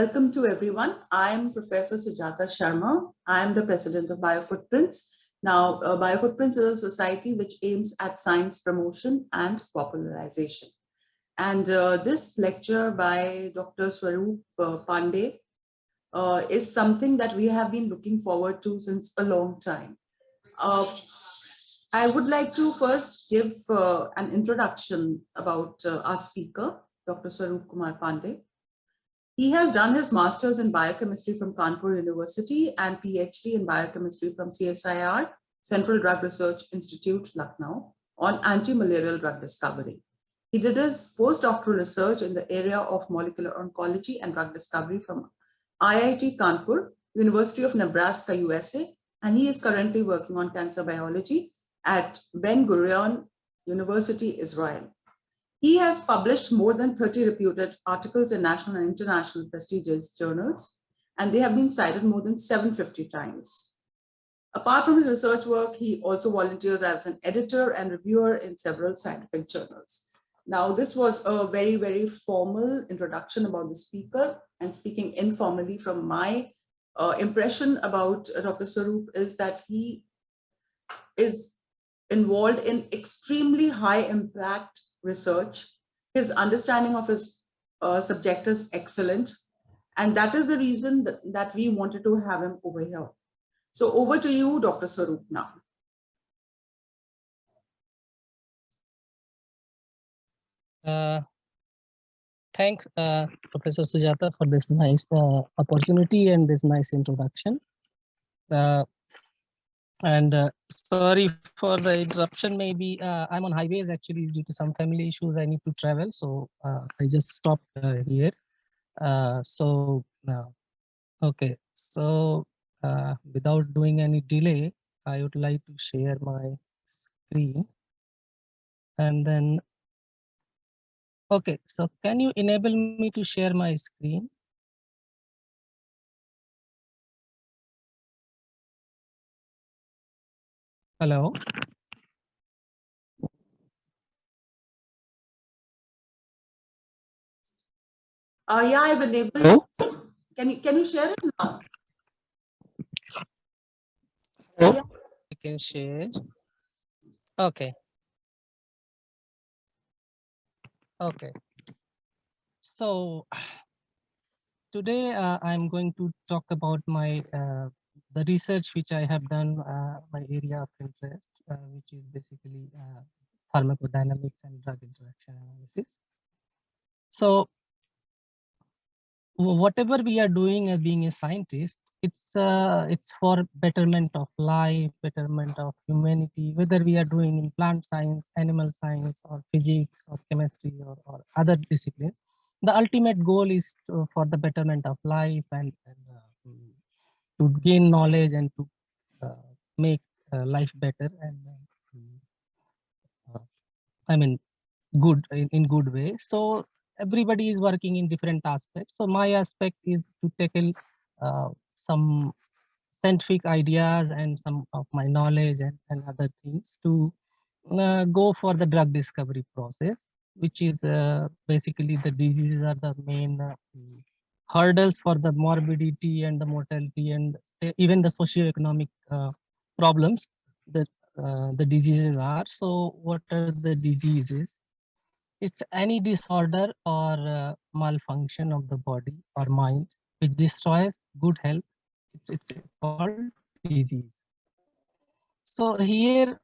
Welcome to everyone. I'm Professor Sujata Sharma. I'm the president of Biofootprints. Now, Biofootprints is a society which aims at science promotion and popularization. And this lecture by Dr. Swaroop Pandey is something that we have been looking forward to since a long time. I would like to first give an introduction about our speaker, Dr. Swaroop Kumar Pandey. He has done his master's in biochemistry from Kanpur University and PhD in biochemistry from CSIR-Central Drug Research Institute-Lucknow on antimalarial drug discovery. He did his postdoctoral research in the area of molecular oncology and drug discovery from IIT Kanpur, University of Nebraska-USA, and he is currently working on cancer biology at Ben-Gurion University-Israel. He has published more than 30 reputed articles in national and international prestigious journals, and they have been cited more than 750 times. Apart from his research work, he also volunteers as an editor and reviewer in several scientific journals. Now, this was a very, very formal introduction about the speaker, and speaking informally from my impression about Dr. Swaroop is that he is involved in extremely high impact research. His understanding of his subject is excellent. And that is the reason that we wanted to have him over here. So over to you, Dr. Swaroop now. Thanks, Professor Sujata, for this nice opportunity and this nice introduction. Sorry for the interruption. Maybe I'm on highways actually due to some family issues. I need to travel, so I just stopped here. Okay. So without doing any delay, I would like to share my screen, and then. Okay, so can you enable me to share my screen? Hello. Yeah, I've enabled. Hello? Can you share it now? Hello? Yeah. I can share. Okay. Okay. So today I'm going to talk about my the research which I have done, my area of interest, which is basically pharmacodynamics and drug interaction analysis. So whatever we are doing as being a scientist, it's for betterment of life, betterment of humanity, whether we are doing in plant science, animal science, or physics, or chemistry, or other disciplines. The ultimate goal is for the betterment of life and to gain knowledge and to make life better and I mean good in good way. So everybody is working in different aspects. So my aspect is to tackle some scientific ideas and some of my knowledge and other things to go for the drug discovery process, which is basically the diseases are the main hurdles for the morbidity and the mortality and even the socioeconomic problems that the diseases are. So what are the diseases? It's any disorder or malfunction of the body or mind which destroys good health. It's called disease. So here,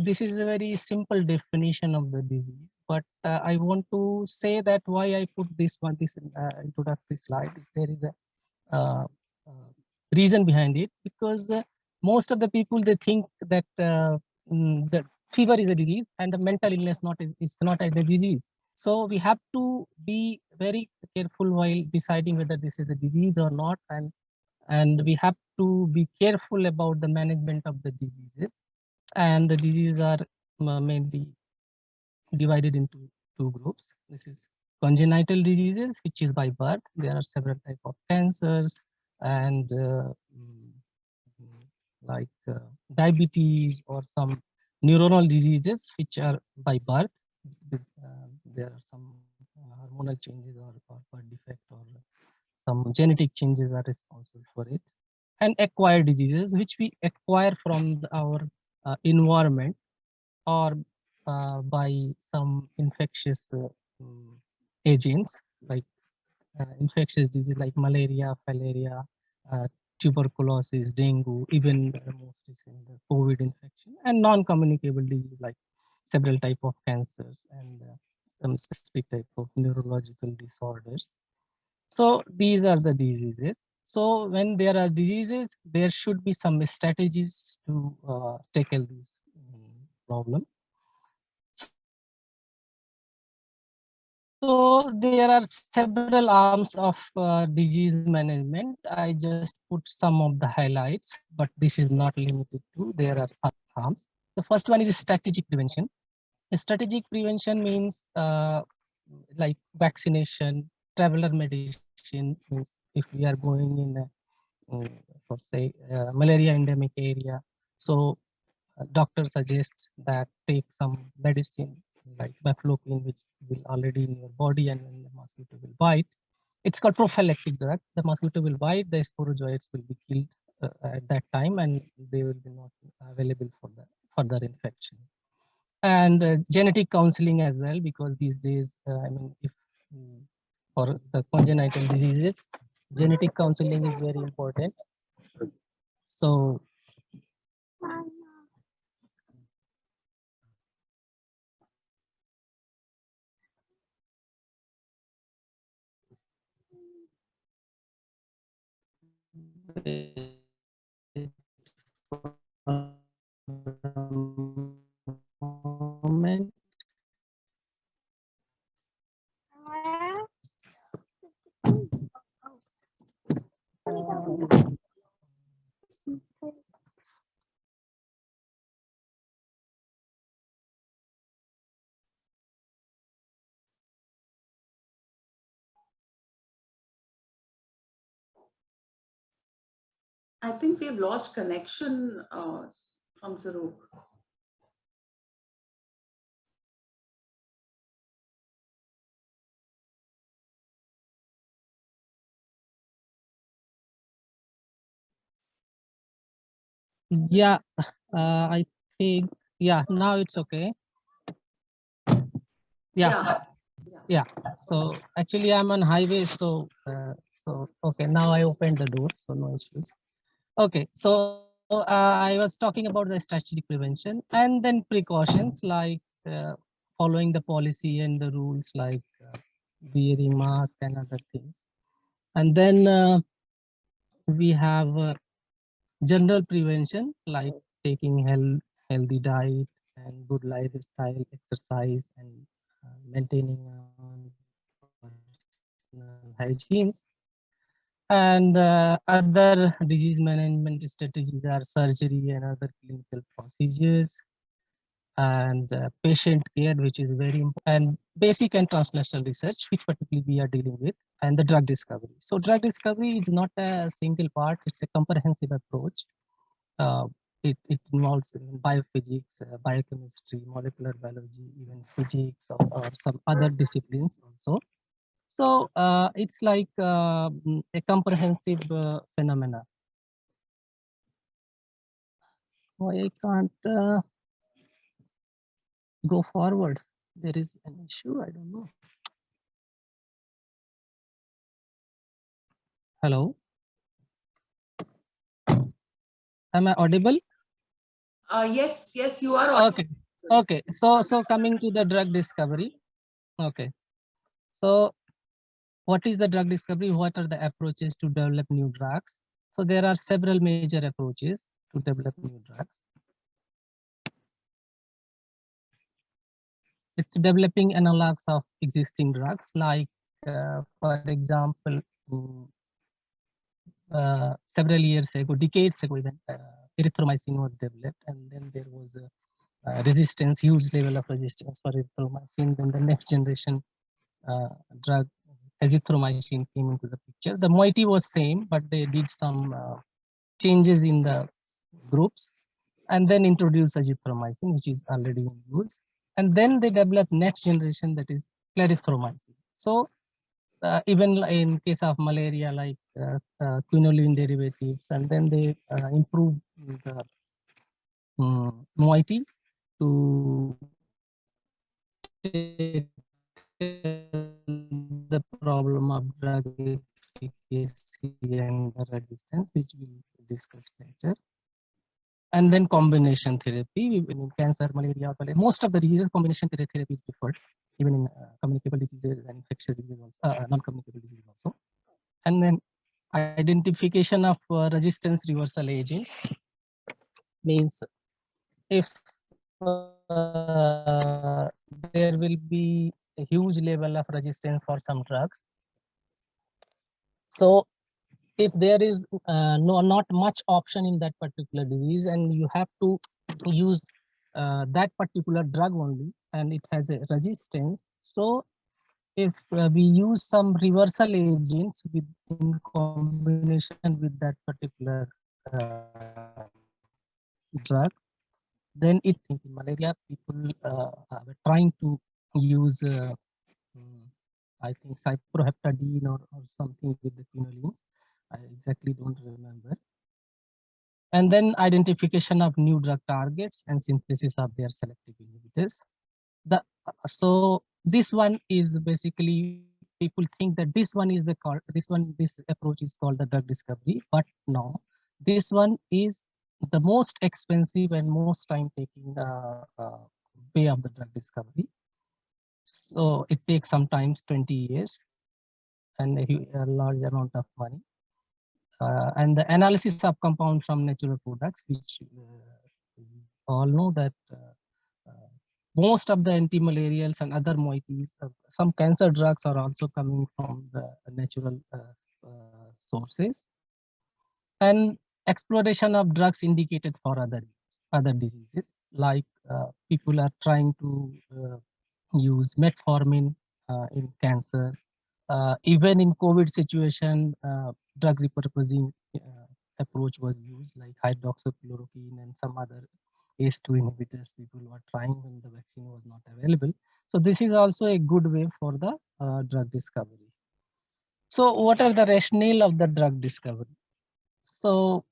this is a very simple definition of the disease, but I want to say that why I put this introductory slide. There is a reason behind it, because most of the people, they think that the fever is a disease and the mental illness is not a disease. So we have to be very careful while deciding whether this is a disease or not, and we have to be careful about the management of the diseases. And the diseases are mainly divided into two groups. This is congenital diseases, which is by birth. There are several types of cancers and like diabetes or some neuronal diseases which are by birth. There are some hormonal changes or birth defect or some genetic changes are responsible for it, and acquired diseases which we acquire from our environment or by some infectious agents like infectious disease like malaria, malaria, tuberculosis, dengue, even most recent COVID infection, and non-communicable disease like several type of cancers and some specific type of neurological disorders. So these are the diseases. So when there are diseases, there should be some strategies to tackle this problem. So there are several arms of disease management. I just put some of the highlights, but this is not limited to, there are other arms. The first one is strategic prevention. Strategic prevention means like vaccination, traveler medicine, means if we are going in a, for say, malaria endemic area, so doctor suggests that take some medicine like bifloquine, which will already in your body, and when the mosquito will bite, it's called prophylactic drug. The mosquito will bite, the sporozoites will be killed at that time, and they will be not available for the further infection. And genetic counseling as well, because these days, I mean, if for the congenital diseases, genetic counseling is very important. So moment. I think we've lost connection from Swaroop. Yeah, I think, yeah, now it's okay. Yeah, yeah. So actually I'm on highway, so okay, now I opened the door, so no issues. Okay, so I was talking about the strategic prevention and then precautions like following the policy and the rules like wearing mask and other things. And then we have general prevention like taking healthy diet and good lifestyle, exercise, and maintaining hygienes. And other disease management strategies are surgery and other clinical procedures, and patient care, which is very important, and basic and translational research, which particularly we are dealing with, and the drug discovery. So drug discovery is not a single part, it's a comprehensive approach. Uh, it involves biophysics, biochemistry, molecular biology, even physics, or some other disciplines also. So it's like a comprehensive phenomena. Why I can't go forward? There is an issue, I don't know. Hello? Am I audible? Yes, yes, you are audible. Okay. Okay. So coming to the drug discovery. Okay. So what is the drug discovery? What are the approaches to develop new drugs? So there are several major approaches to develop new drugs. It's developing analogs of existing drugs, like for example, several years ago, decades ago, even erythromycin was developed, and then there was a resistance, huge level of resistance for erythromycin. Then the next generation drug, azithromycin, came into the picture. The moiety was same, but they did some changes in the groups, and then introduced azithromycin, which is already in use. And then they developed next generation, that is clarithromycin. So even in case of malaria, like quinoline derivatives, and then they improve the moiety to take the problem of drug efficacy and the resistance, which we'll discuss later. And then combination therapy in cancer, malaria, most of the diseases, combination therapy is preferred, even in communicable diseases and infectious diseases, non-communicable diseases also. And then identification of resistance reversal agents means if there will be a huge level of resistance for some drugs. So if there is not much option in that particular disease and you have to use that particular drug only and it has a resistance, so if we use some reversal agents in combination with that particular drug, then it in malaria people are trying to use I think cyproheptadine or something with the quinolines. I exactly don't remember. And then identification of new drug targets and synthesis of their selective inhibitors. So this one is basically, people think that this one is this approach is called the drug discovery, but no, this one is the most expensive and most time taking way of the drug discovery. So it takes sometimes 20 years and a large amount of money. And the analysis of compounds from natural products, which we all know that most of the antimalarials and other moieties, some cancer drugs are also coming from the natural sources. And exploration of drugs indicated for other diseases, like people are trying to use metformin in cancer. Even in COVID situation, drug repurposing approach was used, like hydroxychloroquine and some other ACE2 inhibitors people were trying when the vaccine was not available. So this is also a good way for the drug discovery. So what are the rationale of the drug discovery? So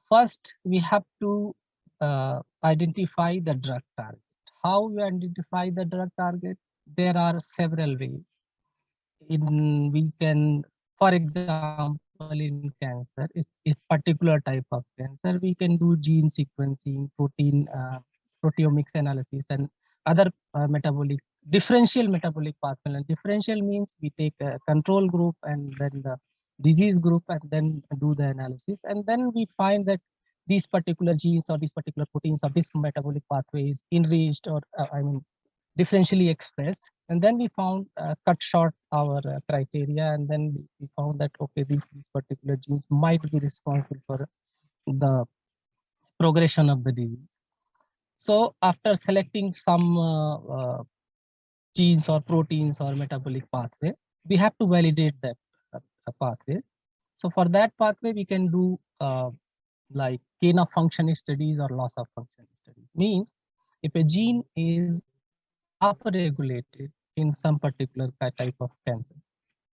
first we have to identify the drug target. How we identify the drug target? There are several ways. We can, for example, in cancer, if particular type of cancer, we can do gene sequencing, proteomics analysis, and other metabolic differential metabolic pathway. And differential means we take a control group and then the disease group and then do the analysis, and then we find that these particular genes or these particular proteins or this metabolic pathway is enriched or differentially expressed, and then we found cut short our criteria, and then we found that okay, these particular genes might be responsible for the progression of the disease. So after selecting some genes or proteins or metabolic pathway, we have to validate that pathway. So for that pathway, we can do like gain of function studies or loss of function studies. Means if a gene is upregulated in some particular type of cancer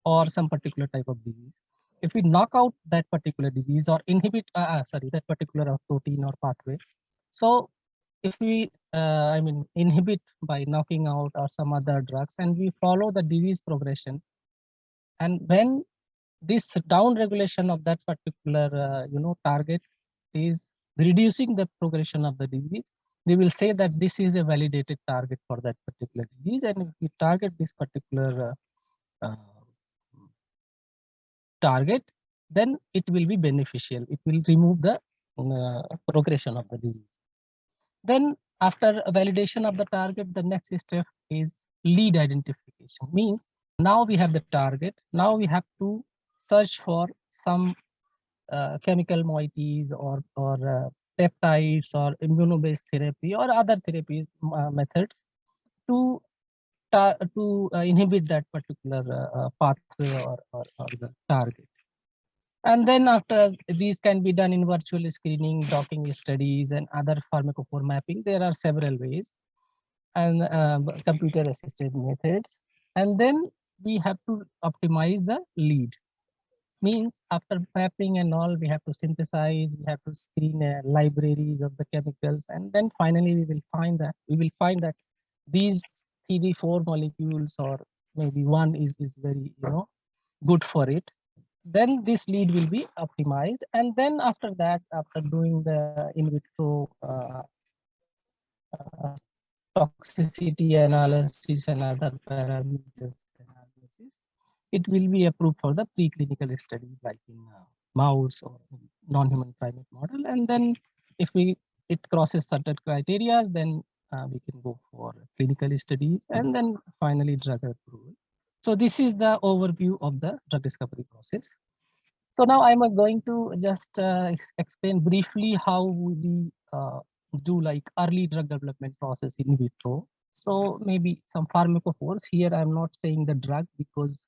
or some particular type of disease, if we knock out that particular disease or inhibit, that particular protein or pathway, so if we inhibit by knocking out or some other drugs and we follow the disease progression, and when this down regulation of that particular target is reducing the progression of the disease, we will say that this is a validated target for that particular disease, and if we target this particular target, then it will be beneficial. It will remove the progression of the disease. Then after validation of the target, the next step is lead identification. Means now we have the target. Now we have to search for some chemical moieties or peptides or immunobased therapy or other therapy methods to inhibit that particular pathway or the target. And then after these can be done in virtual screening, docking studies, and other pharmacophore mapping. There are several ways and computer assisted methods. And then we have to optimize the lead. Means after mapping and all, we have to synthesize, we have to screen libraries of the chemicals, and then finally we will find that these 3 4 molecules, or maybe one is very good for it. Then this lead will be optimized, and then after that, after doing the in vitro toxicity analysis and other parameters analysis, it will be approved for the preclinical study, like in mouse or non-human primate model. And then if it crosses certain criteria, then we can go for clinical studies, and then finally drug approval. So this is the overview of the drug discovery process. So now I'm going to just explain briefly how we do like early drug development process in vitro. So maybe some pharmacophores. Here I'm not saying the drug, because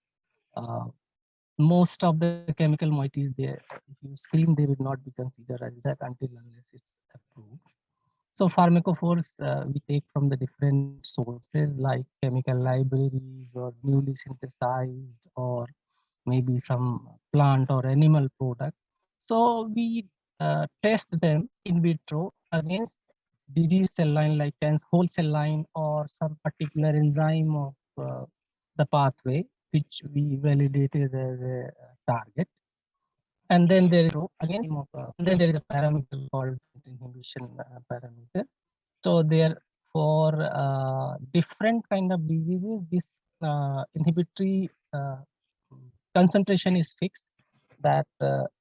uh, most of the chemical moieties there, if you screen, they will not be considered as that until unless it's approved. So pharmacophores we take from the different sources like chemical libraries or newly synthesized, or maybe some plant or animal product. So we test them in vitro against disease cell line, like whole cell line, or some particular enzyme of the pathway which we validated as a target. And then there is then there is a parameter called inhibition parameter. So there, for different kind of diseases, this inhibitory concentration is fixed, that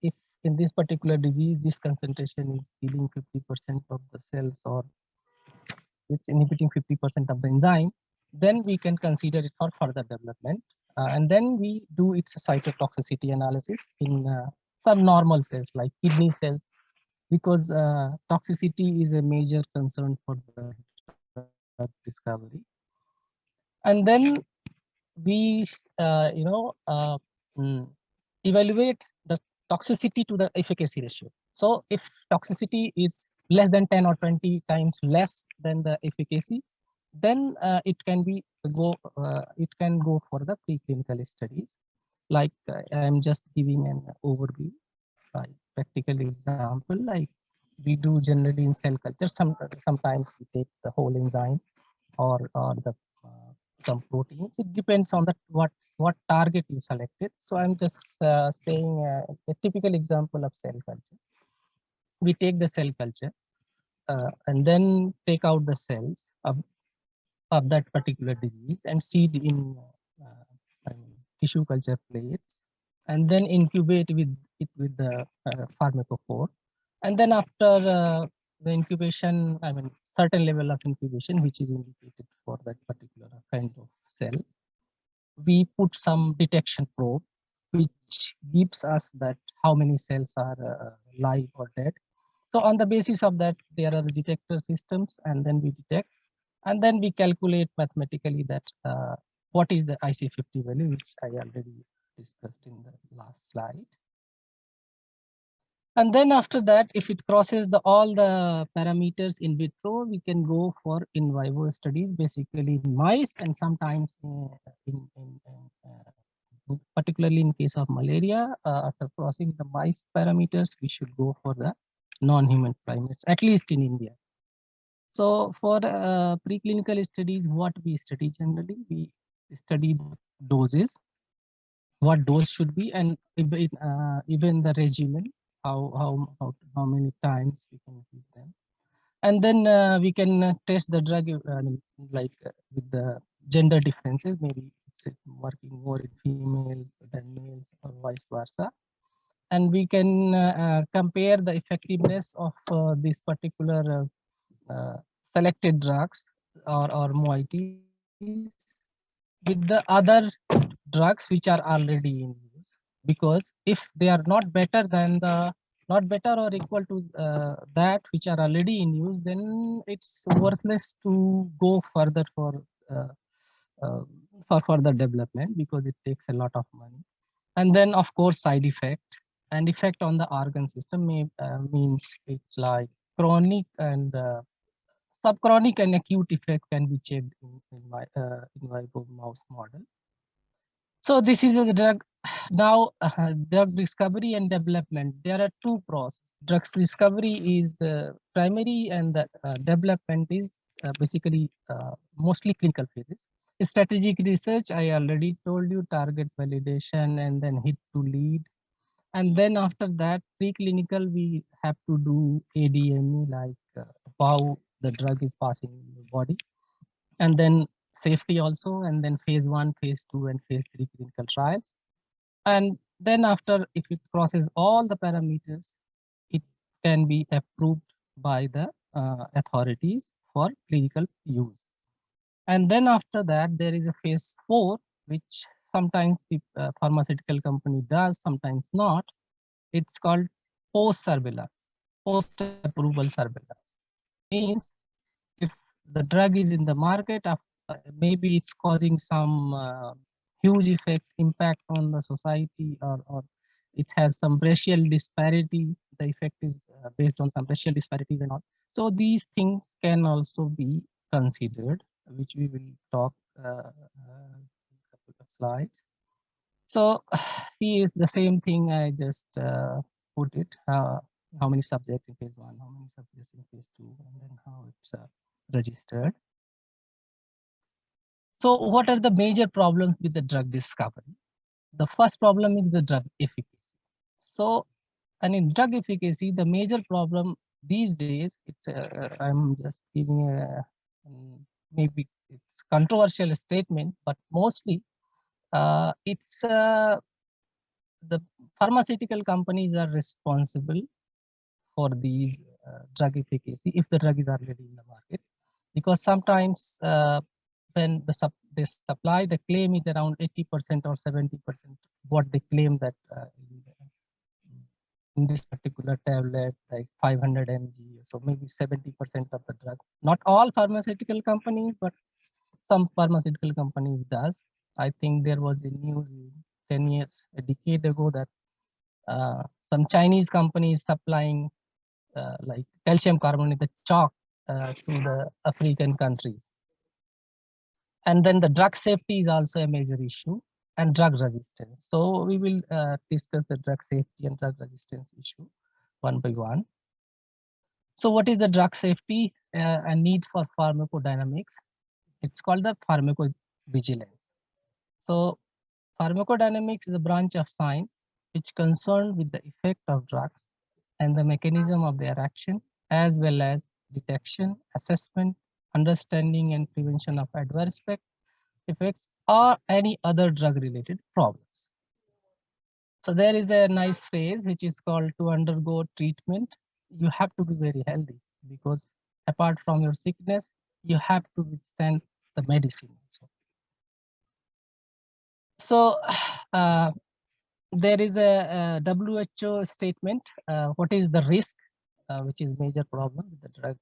if in this particular disease this concentration is killing 50% of the cells, or it's inhibiting 50% of the enzyme, then we can consider it for further development. And then we do its cytotoxicity analysis in some normal cells like kidney cells, because toxicity is a major concern for the drug discovery. And then we evaluate the toxicity to the efficacy ratio. So if toxicity is less than 10 or 20 times less than the efficacy, then it can go for the preclinical studies. Like I'm just giving an overview by practical example. Like we do generally in cell culture, sometimes we take the whole enzyme, or the some proteins. It depends on what target you selected. So I'm just saying a typical example of cell culture. We take the cell culture and then take out the cells of that particular disease and seed in tissue culture plates, and then incubate with it with the pharmacophore. And then after the incubation, certain level of incubation, which is indicated for that particular kind of cell, we put some detection probe, which gives us that how many cells are live or dead. So on the basis of that, there are the detector systems, and then we detect, and then we calculate mathematically that what is the IC50 value, which I already discussed in the last slide. And then after that, if it crosses all the parameters in vitro, we can go for in vivo studies, basically in mice, and sometimes particularly in case of malaria, after crossing the mice parameters, we should go for the non-human primates, at least in India. So for preclinical studies, what we study generally, we study doses, what dose should be, and even the regimen, how many times we can give them. And then we can test the drug, with the gender differences, maybe it's working more in females than males or vice versa. And we can compare the effectiveness of this particular selected drugs or moieties with the other drugs which are already in use. Because if they are not better than not better or equal to that which are already in use, then it's worthless to go further uh, uh, for further development, because it takes a lot of money. And then of course side effect and effect on the organ system means it's like chronic and subchronic and acute effect can be checked in vivo mouse model. So this is a drug. Now, drug discovery and development. There are two processes. Drugs discovery is primary, and the development is basically mostly clinical phases. Strategic research, I already told you, target validation and then hit to lead. And then after that, preclinical, we have to do ADME, like how the drug is passing in the body. And then safety also, and then phase 1, phase 2, and phase 3 clinical trials. And then after, if it crosses all the parameters, it can be approved by the authorities for clinical use. And then after that, there is a phase 4, which sometimes the pharmaceutical company does, sometimes not. It's called post-surveillance, post-approval surveillance. Means if the drug is in the market, maybe it's causing some huge effect, impact on the society, or it has some racial disparity. The effect is based on some racial disparities and all. So these things can also be considered, which we will talk in a couple of slides. So here is the same thing I just put it. How many subjects in phase 1, how many subjects in phase 2, and then how it's registered. So what are the major problems with the drug discovery? The first problem is the drug efficacy. So, and in drug efficacy, the major problem these days, it's I'm just giving a maybe it's controversial statement, but mostly it's the pharmaceutical companies are responsible for these drug efficacy if the drug is already in the market, because sometimes when they supply, the claim is around 80% or 70% what they claim that in this particular tablet, like 500 mg, so maybe 70% of the drug. Not all pharmaceutical companies, but some pharmaceutical companies does. I think there was a news 10 years, a decade ago, that some Chinese companies supplying like calcium carbonate, the chalk, to the African countries. And then the drug safety is also a major issue, and drug resistance. So we will discuss the drug safety and drug resistance issue one by one. So what is the drug safety and need for pharmacodynamics? It's called the pharmacovigilance. So pharmacodynamics is a branch of science which concerned with the effect of drugs and the mechanism of their action, as well as detection, assessment, understanding, and prevention of adverse effects or any other drug-related problems. So there is a nice phrase which is called, to undergo treatment, you have to be very healthy, because apart from your sickness, you have to withstand the medicine also. So there is a WHO statement, what is the risk, which is major problem with the drug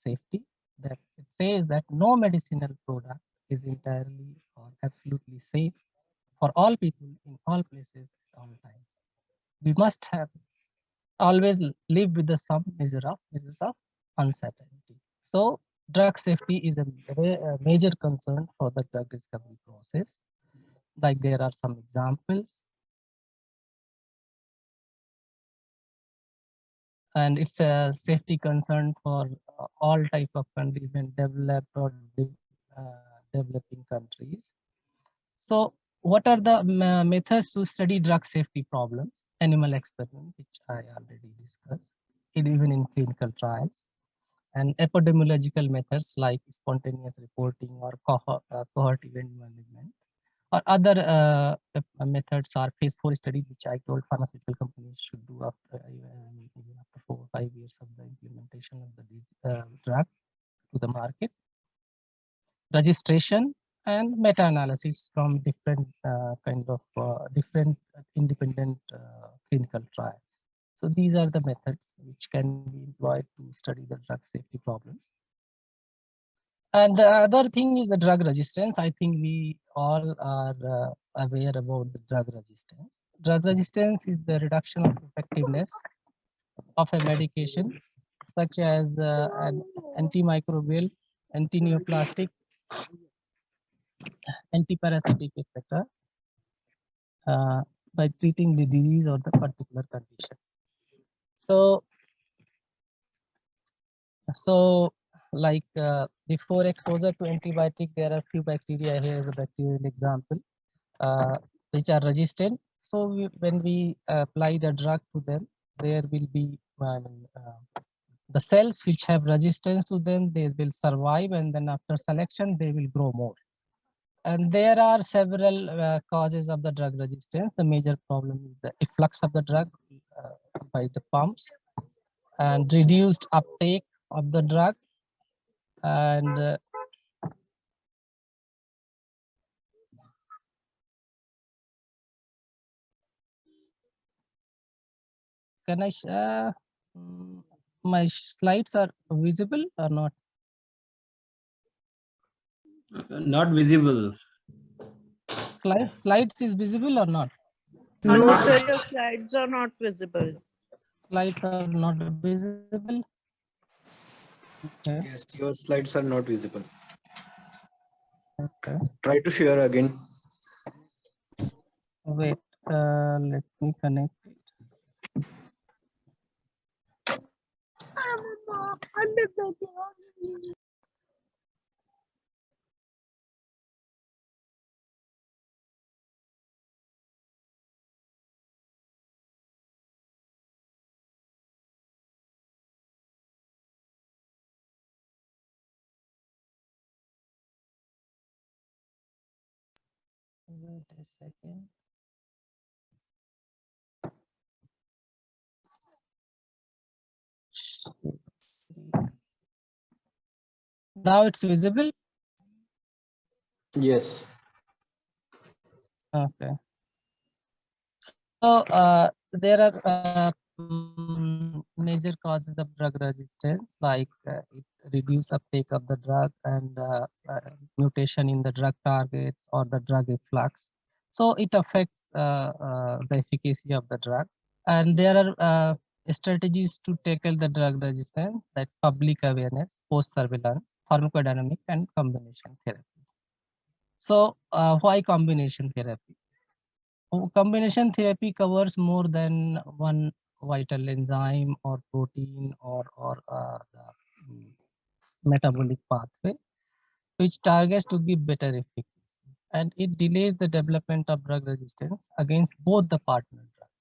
safety, that it says that no medicinal product is entirely or absolutely safe for all people in all places at all times. We must have always live with the some measure of uncertainty. So drug safety is a major concern for the drug discovery process. Like there are some examples. And it's a safety concern for all type of countries in developed or developing countries. So what are the methods to study drug safety problems? Animal experiment, which I already discussed, even in clinical trials, and epidemiological methods like spontaneous reporting or cohort event management, or other methods are phase 4 studies, which I told pharmaceutical companies should do after even after 4 or 5 years of the implementation of the drug to the market. Registration and meta-analysis from different different independent clinical trials. So these are the methods which can be employed to study the drug safety problems. And the other thing is the drug resistance. I think we all are aware about the drug resistance. Drug resistance is the reduction of effectiveness of a medication, such as an antimicrobial, antineoplastic, antiparasitic, etc. by treating the disease or the particular condition. So like before exposure to antibiotic, there are few bacteria. Here is a bacterial example, which are resistant. So when we apply the drug to them, there will be the cells which have resistance to them, they will survive, and then after selection, they will grow more. And there are several causes of the drug resistance. The major problem is the efflux of the drug by the pumps, and reduced uptake of the drug, and can I my slides are visible or not? Not visible. Slides is visible or not? No, sir, your slides are not visible. Slides are not visible. Okay. Yes, your slides are not visible. Okay. Try to share again. Wait, let me connect it. Wait a second. Now it's visible. Yes. Okay. So there are major causes of drug resistance, like it reduce uptake of the drug and mutation in the drug targets or the drug efflux. So it affects the efficacy of the drug. And there are strategies to tackle the drug resistance, like public awareness, post-surveillance, pharmacodynamic, and combination therapy. So why combination therapy? Combination therapy covers more than one vital enzyme or protein or the metabolic pathway, which targets to give better efficacy. And it delays the development of drug resistance against both the partner drugs.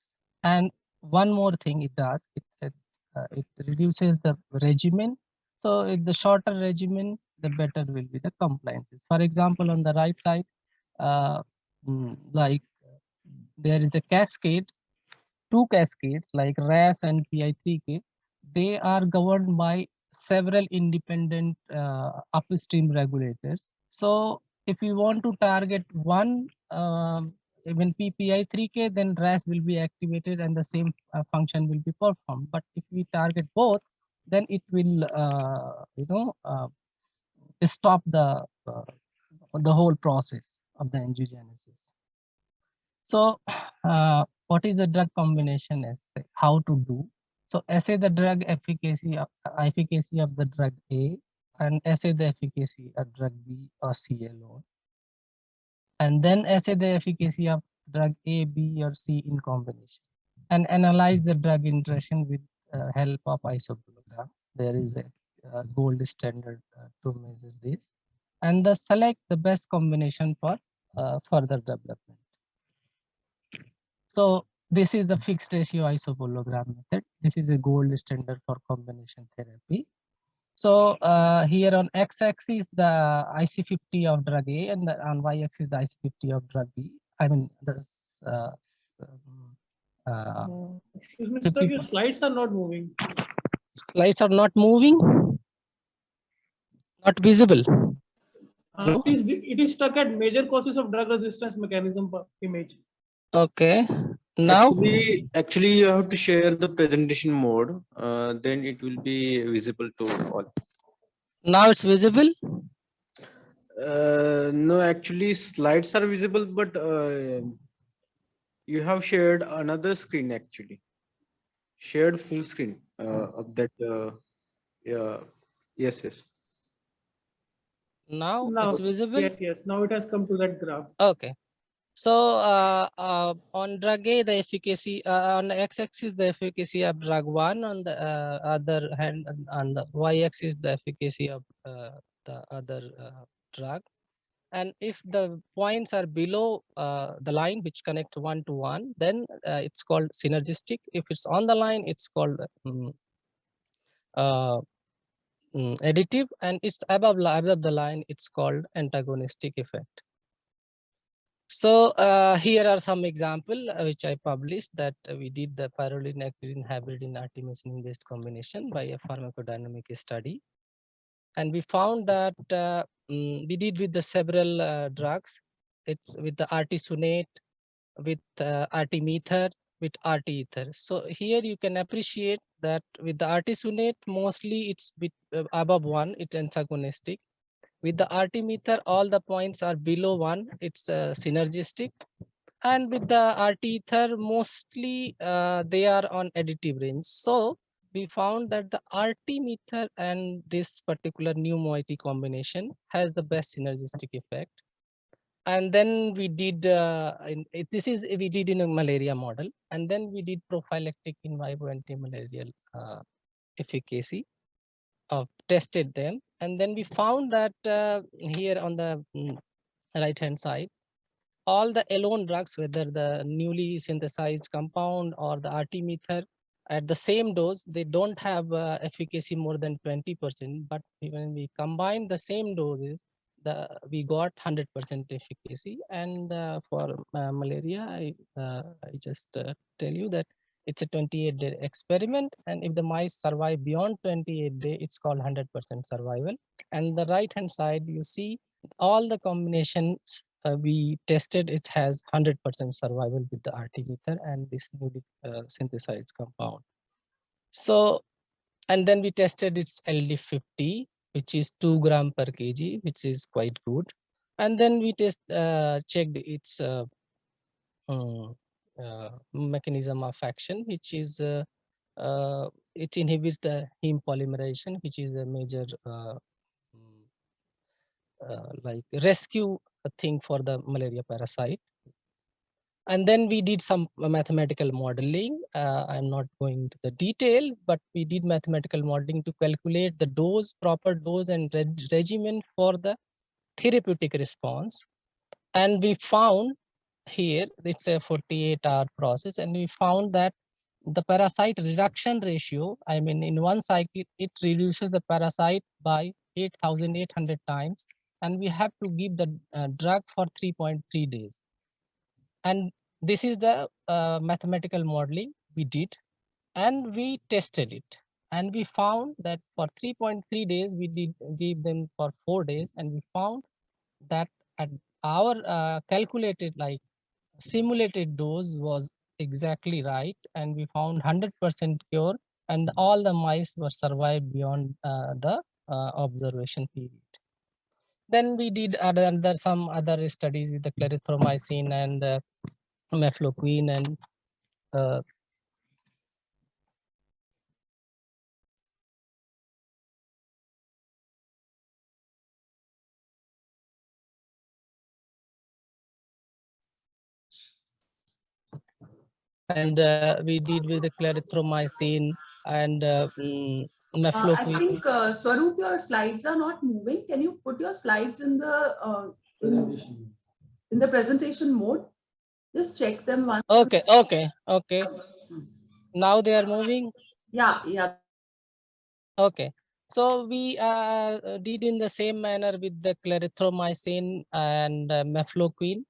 And one more thing it does, it reduces the regimen. So the shorter regimen, the better will be the compliances. For example, on the right side, like there is a cascade, two cascades like RAS and PI3K. They are governed by several independent upstream regulators. So if you want to target one, even PPI3K, then RAS will be activated and the same function will be performed. But if we target both, then it will, stop the whole process of the angiogenesis. So what is the drug combination assay? How to do? So assay the drug efficacy of the drug A, and assay the efficacy of drug B or C alone. And then assay the efficacy of drug A, B or C in combination. And analyze the drug interaction with help of isobologram. There is a gold standard to measure this. And select the best combination for further development. So this is the fixed ratio isobologram method. This is a gold standard for combination therapy. So here on x-axis the IC50 of drug A, and on y-axis the IC50 of drug B. I mean, excuse me, sir, your slides are not moving. Slides are not moving, not visible. It is stuck at major causes of drug resistance mechanism image. Okay. Now Actually you have to share the presentation mode, then it will be visible to all. Now it's visible. No, actually slides are visible, but you have shared another screen, actually shared full screen of that. Yeah, yes. Now it's visible. Yes, now it has come to that graph. Okay. So on drug A, the efficacy on the x-axis, the efficacy of drug 1, on the other hand, on the y-axis, the efficacy of the other drug. And if the points are below the line which connects 1 to 1, then it's called synergistic. If it's on the line, it's called additive, and it's above the line, it's called antagonistic effect. So here are some example which I published, that we did the pyrroline actinium hybrid in artemisinin based combination by a pharmacodynamic study, and we found that we did with the several drugs. It's with the artesunate, with artemether, with arteether. So here you can appreciate that with the artesunate, mostly it's above 1, it's antagonistic. With the artemether, all the points are below 1, it's synergistic. And with the arteether, mostly they are on additive range. So we found that the artemether and this particular new moiety combination has the best synergistic effect. And then we did we did in a malaria model, and then we did prophylactic in vivo antimalarial efficacy of tested them, and then we found that here on the right hand side, all the alone drugs, whether the newly synthesized compound or the artemether, at the same dose, they don't have efficacy more than 20%. But when we combine the same doses, we got 100% efficacy. And for malaria, I just tell you that it's a 28-day experiment. And if the mice survive beyond 28 days, it's called 100% survival. And the right hand side, you see all the combinations we tested, it has 100% survival with the artemether and this newly synthesized compound. So, and then we tested its LD50, which is 2 gram per kg, which is quite good. And then we checked its mechanism of action, which is it inhibits the heme polymerization, which is a major like rescue thing for the malaria parasite. And then we did some mathematical modeling. I'm not going to the detail, but we did mathematical modeling to calculate the dose, proper dose and regimen for the therapeutic response. And we found here, it's a 48-hour process, and we found that the parasite reduction ratio, I mean, in one cycle, it reduces the parasite by 8,800 times. And we have to give the drug for 3.3 days. And this is the mathematical modeling we did, and we tested it. And we found that for 3.3 days, we give them for 4 days, and we found that at our calculated, like simulated dose was exactly right, and we found 100% cure, and all the mice were survived beyond the observation period. Then we did some other studies with the clarithromycin and mefloquine and we did with the clarithromycin and I mefloquine. think, Swaroop, your slides are not moving. Can you put your slides in the presentation mode? Just check them once. Okay. Now they are moving. Yeah. Okay. So we did in the same manner with the clarithromycin and mefloquine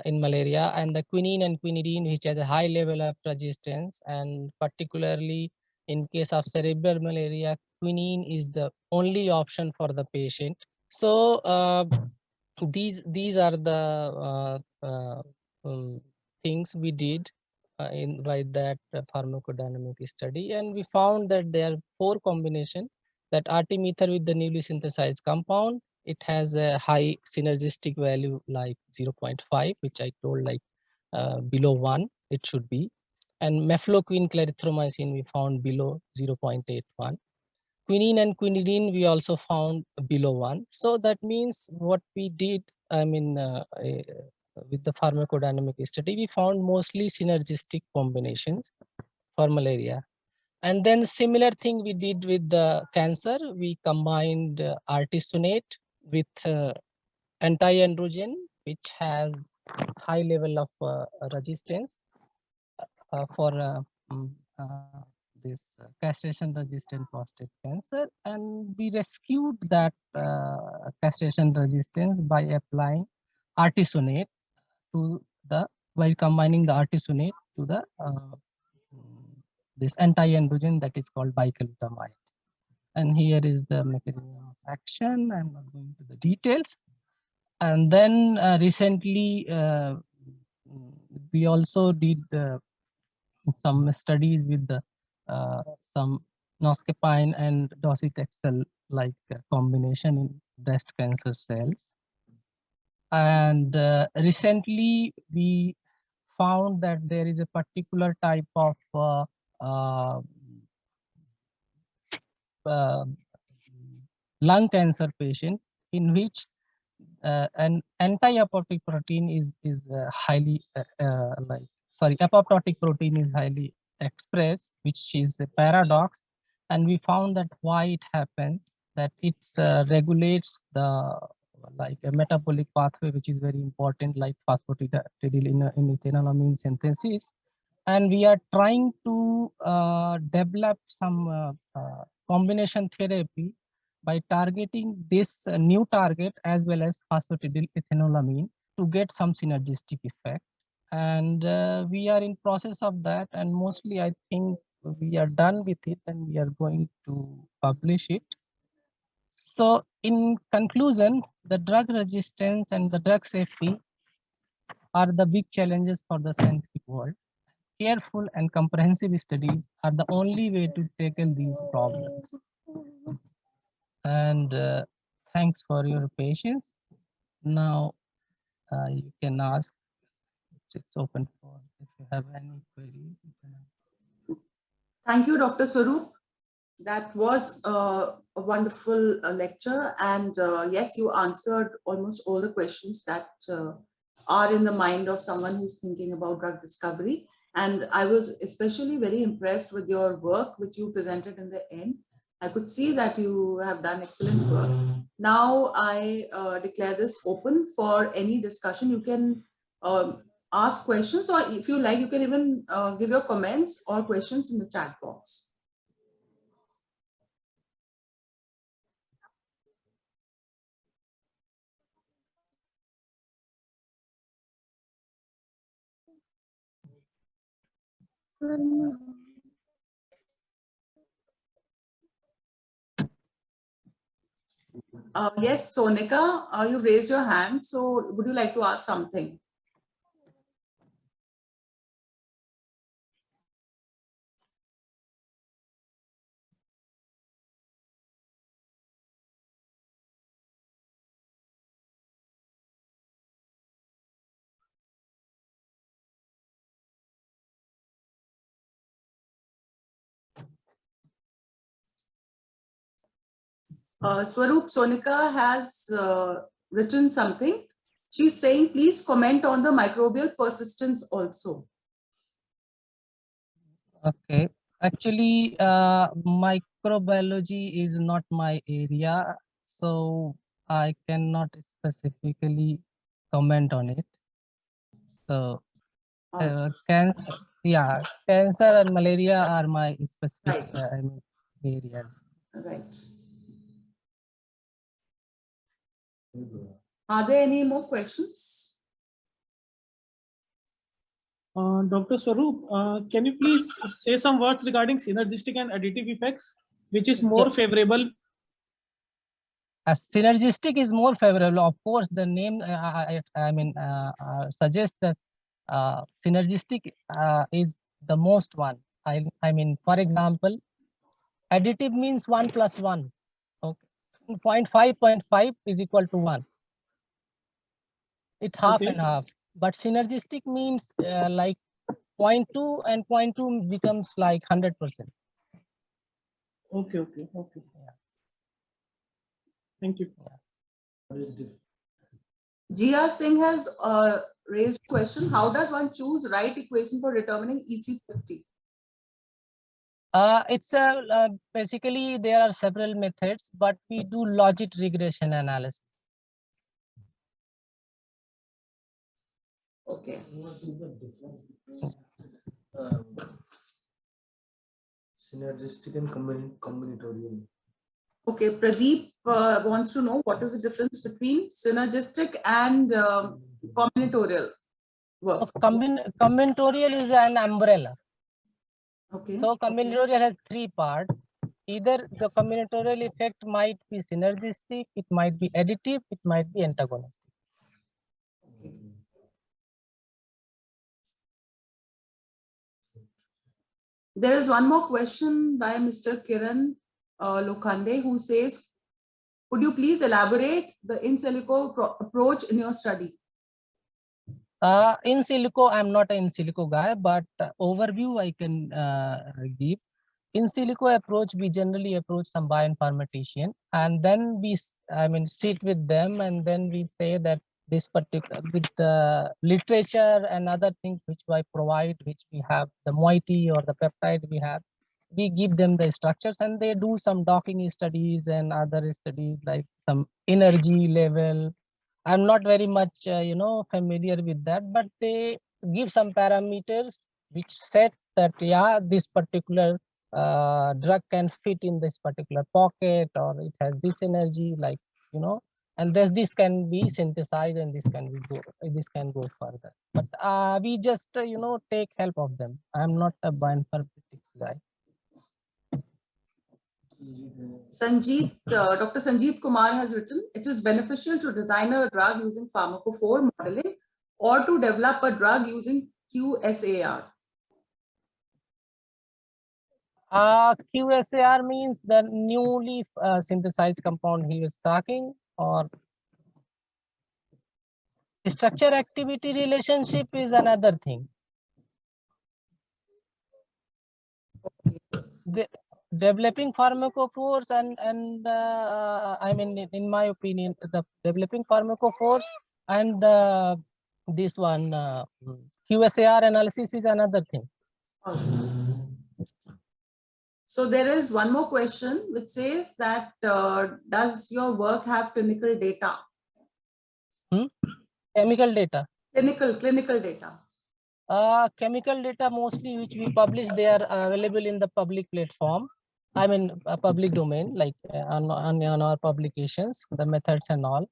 in malaria, and the quinine and quinidine, which has a high level of resistance, and particularly in case of cerebral malaria, quinine is the only option for the patient. So these are the things we did in by that pharmacodynamic study, and we found that there are 4 combination, that artemether with the newly synthesized compound, it has a high synergistic value like 0.5, which I told, like below 1 it should be, and mefloquine clarithromycin we found below 0.81. Quinine and quinidine we also found below 1. So that means what we did, I mean, with the pharmacodynamic study, we found mostly synergistic combinations for malaria. And then similar thing we did with the cancer. We combined artesunate with anti-androgen, which has high level of resistance for this castration-resistant prostate cancer, and we rescued that castration resistance by applying artesunate to the while combining the artesunate to the this anti-androgen that is called bicalutamide. And here is the mechanism of action. I'm not going to the details. And then recently we also did some studies with the some noscapine and docetaxel like combination in breast cancer cells. And recently we found that there is a particular type of lung cancer patient in which an anti-apoptotic protein is highly apoptotic protein is highly expressed, which is a paradox. And we found that why it happens, that it regulates the like a metabolic pathway which is very important, like phosphatidylethylamine synthesis. And we are trying to develop some combination therapy by targeting this new target as well as phosphatidylethylamine to get some synergistic effect. And we are in process of that, and mostly I think we are done with it and we are going to publish it. So in conclusion, the drug resistance and the drug safety are the big challenges for the scientific world. Careful and comprehensive studies are the only way to tackle these problems. And thanks for your patience. Now you can ask. It's open for if you have any queries. Thank you, Dr. Swaroop. That was a wonderful lecture, and yes, you answered almost all the questions that are in the mind of someone who's thinking about drug discovery. And I was especially very impressed with your work, which you presented in the end. I could see that you have done excellent work. Now I declare this open for any discussion. You can ask questions, or if you like, you can even give your comments or questions in the chat box. Yes, Sonika, you raised your hand. So would you like to ask something? Swaroop, Sonika has written something. She's saying, please comment on the microbial persistence also. Okay, actually microbiology is not my area, so I cannot specifically comment on it. So cancer, yeah, cancer and malaria are my specific areas. Right. Are there any more questions? Dr. Swaroop, can you please say some words regarding synergistic and additive effects, which is more favorable? Synergistic is more favorable. Of course, the name suggests that synergistic is the most one. I mean, for example, additive means 1 + 1. Okay, 0.5 is equal to 1. It's half and half. But synergistic means like 0.2 and 0.2 becomes like 100%. Okay. Yeah. Thank you. Jia Singh has raised a question. How does one choose right equation for determining EC50? Basically there are several methods, but we do logit regression analysis. Okay. What is the difference between synergistic and combinatorial? Okay, Pradeep wants to know what is the difference between synergistic and combinatorial work. Combinatorial is an umbrella. Okay. So combinatorial has three parts. Either the combinatorial effect might be synergistic, it might be additive, it might be antagonistic. There is one more question by Mr. Kiran Lokhande, who says, could you please elaborate the in silico approach in your study? In silico, I'm not an in silico guy, but overview I can give. In silico approach, we generally approach some bioinformatician, and then we, sit with them, and then we say that this particular, with the literature and other things which I provide, which we have, the moiety or the peptide we have, we give them the structures, and they do some docking studies and other studies like some energy level. I'm not very much, familiar with that, but they give some parameters which set that, yeah, this particular drug can fit in this particular pocket, or it has this energy, like, and this can be synthesized, and this can go further. But we just, take help of them. I'm not a bioinformatics guy. Dr. Sanjeev Kumar has written, it is beneficial to design a drug using pharmacophore modeling or to develop a drug using QSAR. QSAR means the newly synthesized compound he was talking, or structure activity relationship is another thing. The developing pharmacophores and in my opinion, the developing pharmacophores and this one QSAR analysis is another thing. So there is one more question which says that does your work have clinical data? Chemical data. Clinical data. Chemical data mostly which we publish, they are available in the public platform. Public domain, like on our publications, the methods and all.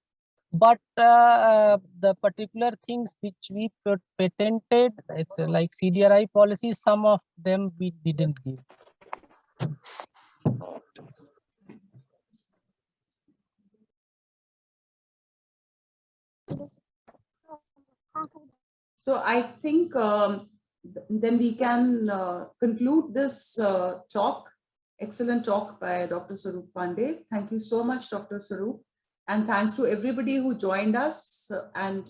But the particular things which we patented, it's like CDRI policies, some of them we didn't give. So I think then we can conclude this talk. Excellent talk by Dr. Swaroop Pandey. Thank you so much, Dr. Swaroop. And thanks to everybody who joined us and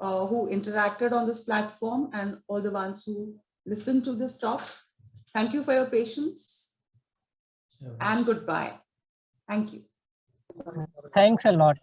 who interacted on this platform, and all the ones who listened to this talk. Thank you for your patience and goodbye. Thank you. Thanks a lot.